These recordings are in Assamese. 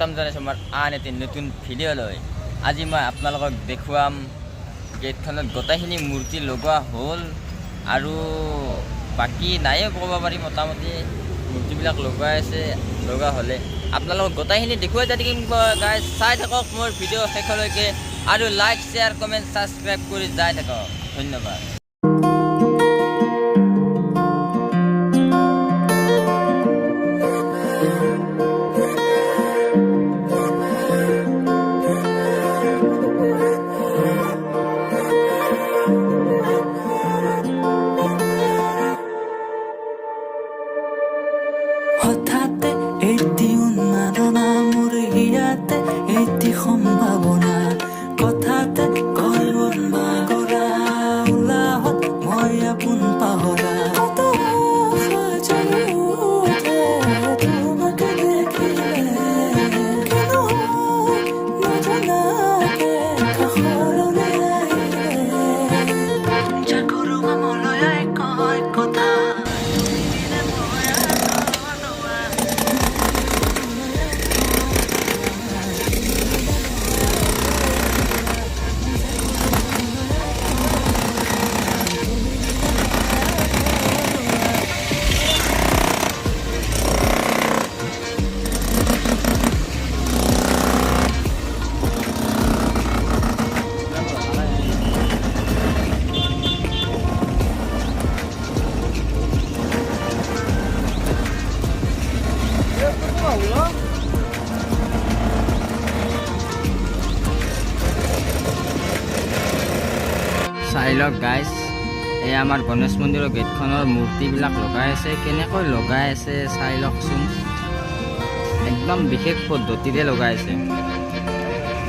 স্বাগতম জনাইছোঁ আমাৰ আন এটি নতুন ভিডিঅ'লৈ। আজি মই আপোনালোকক দেখুৱাম গেটখনত গোটেইখিনি মূৰ্তি লগোৱা হ'ল আৰু বাকী নাইও ক'ব পাৰি, মোটামুটি মূৰ্তিবিলাক লগোৱা হ'লে আপোনালোকক গোটেইখিনি দেখুৱাই যাই থাকিম গাইজ। চাই থাকক মোৰ ভিডিঅ' শেষলৈকে আৰু লাইক শ্বেয়াৰ কমেণ্ট ছাবস্ক্ৰাইব কৰি যাই থাকক। ধন্যবাদ। হঠাতে এটি উন্মাদনা মোৰ হিয়াতে এটি সম্ভাৱনা কথাতে কলবন বাগৰা উলাহত মই আপোন পাহৰা তোমাকে দেখিলে নজনাকে কাষৰলৈ আহিলে জাগৰো মামলৈ কয় কথা চাই লওক গাইজ, এই আমাৰ গণেশ মন্দিৰৰ গেটখনৰ মূৰ্তিবিলাক লগাই আছে। কেনেকৈ লগাই আছে চাই লওকচোন, একদম বিশেষ পদ্ধতিৰে লগাই আছে।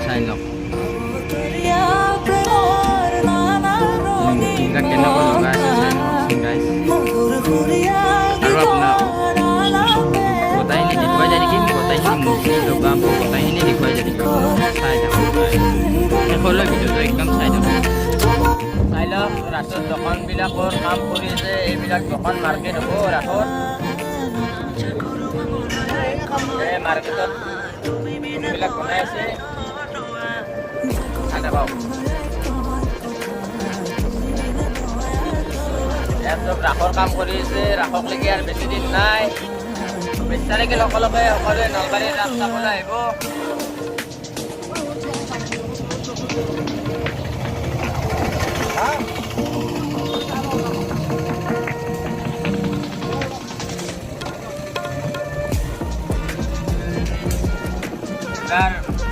চাই লওক মূৰ্তিবিলাক কেনেকৈ লগাই আছে চাই লওকচোন গাইজ। আৰু আপোনাক গোটেইখিনি দেখুৱাই যাই থাকিম, গোটেইখিনি মূৰ্তি লগাব, গোটেইখিনি দেখুৱাই যাই থাকিম। চাই থাকক শেষলৈ ভিডিঅ'টো একদম চাই থাকক। চাই লওক ৰাস্তাত দোকানবিলাকৰ কাম কৰি আছে। এইবিলাক দোকান মাৰ্কেট হ'ব ৰাসত। এই মাৰ্কেটত বিলাক বনাই আছে। চাই থাকক ইয়াত চব ৰাসৰ কাম কৰি আছে। ৰাসকলৈকে আৰু বেছি দিন নাই। 20 তাৰিখে লগে সকলোৱে নলবাৰীৰ ৰাস চাবলৈ আহিব।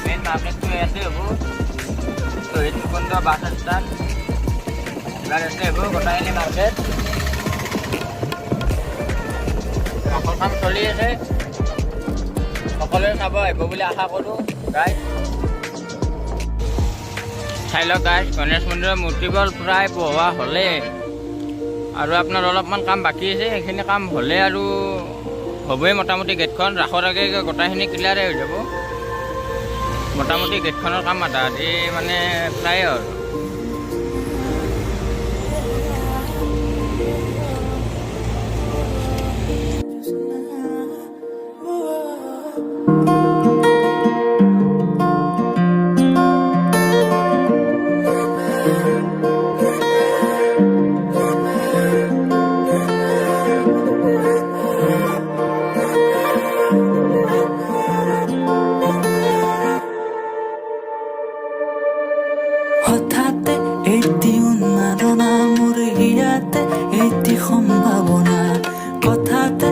মেইন মাৰ্কেটটো ইয়াতে হ'ব। শ্বহীদ মুকুন্দ বাছ ষ্টেণ্ড এবাৰ ইয়াতে হ'ব গোটেইখিনি মাৰ্কেট। ৰাসৰ কাম চলি আছে, সকলোৱে চাব আহিব বুলি আশা কৰোঁ গাইজ। চাই লওক গাইজ, গণেশ মন্দিৰৰ মূৰ্তিবোৰ প্ৰায় বহোৱা হ'লে আৰু আপোনাৰ অলপমান কাম বাকী আছে। সেইখিনি কাম হ'লে আৰু হ'বই মোটামুটি গেটখন ৰাসৰ আগে গোটেইখিনি ক্লিয়াৰে হৈ যাব। মোটামুটি গেটখনৰ কাম আধা আধি মানে প্ৰায় হ'ল। হঠাতে এটি উন্মাদনা মোৰ হিয়াতে এটি সম্ভাৱনা কথাতে